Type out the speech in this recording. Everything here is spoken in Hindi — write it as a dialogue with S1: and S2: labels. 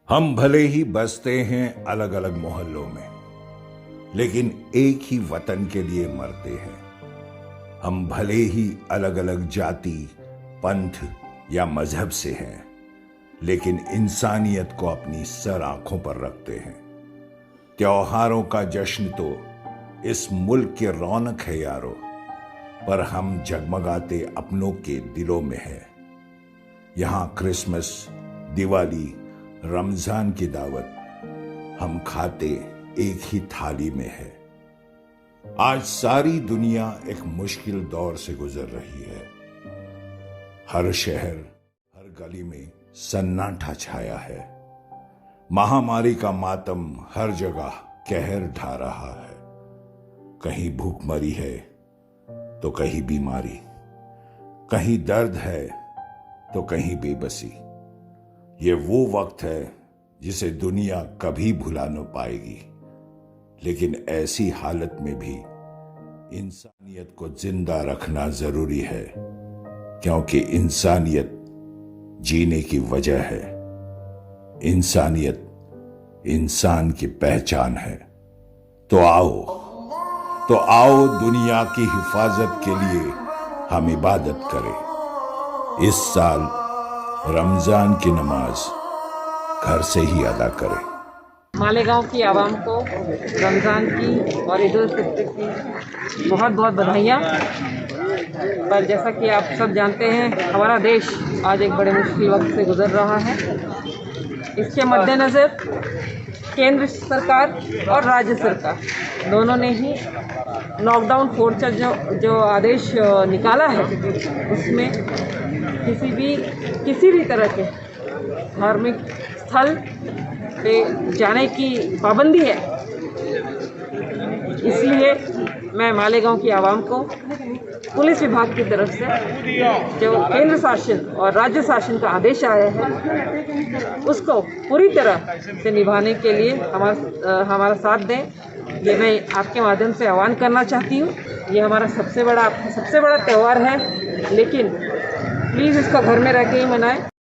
S1: हम भले ही बसते हैं अलग अलग मोहल्लों में, लेकिन एक ही वतन के लिए मरते हैं। हम भले ही अलग अलग जाति, पंथ या मजहब से हैं, लेकिन इंसानियत को अपनी सर आंखों पर रखते हैं। त्योहारों का जश्न तो इस मुल्क की रौनक है यारो, पर हम जगमगाते अपनों के दिलों में है। यहां क्रिसमस, दिवाली, रमजान की दावत हम खाते एक ही थाली में है। आज सारी दुनिया एक मुश्किल दौर से गुजर रही है। हर शहर, हर गली में सन्नाटा छाया है। महामारी का मातम हर जगह कहर ढा रहा है। कहीं भूखमरी है तो कहीं बीमारी, कहीं दर्द है तो कहीं बेबसी। ये वो वक्त है जिसे दुनिया कभी भुला न पाएगी, लेकिन ऐसी हालत में भी इंसानियत को जिंदा रखना जरूरी है, क्योंकि इंसानियत जीने की वजह है। इंसानियत इंसान की पहचान है। तो आओ दुनिया की हिफाजत के लिए हम इबादत करें। इस साल रमजान की नमाज घर से ही अदा करें।
S2: मालेगांव की आवाम को रमज़ान की और ईद उल फित्र की बहुत बहुत बधाइयाँ। पर जैसा कि आप सब जानते हैं, हमारा देश आज एक बड़े मुश्किल वक्त से गुजर रहा है। इसके मद्देनज़र केंद्र सरकार और राज्य सरकार दोनों ने ही लॉकडाउन 4 का जो आदेश निकाला है, उसमें किसी भी तरह के धार्मिक स्थल पे जाने की पाबंदी है। इसलिए मैं मालेगांव की आवाम को पुलिस विभाग की तरफ से जो केंद्र शासन और राज्य शासन का आदेश आया है, उसको पूरी तरह से निभाने के लिए हमारा साथ दें, ये मैं आपके माध्यम से आह्वान करना चाहती हूँ। ये हमारा सबसे बड़ा त्यौहार है, लेकिन प्लीज़ इसको घर में रह के ही मनाएं।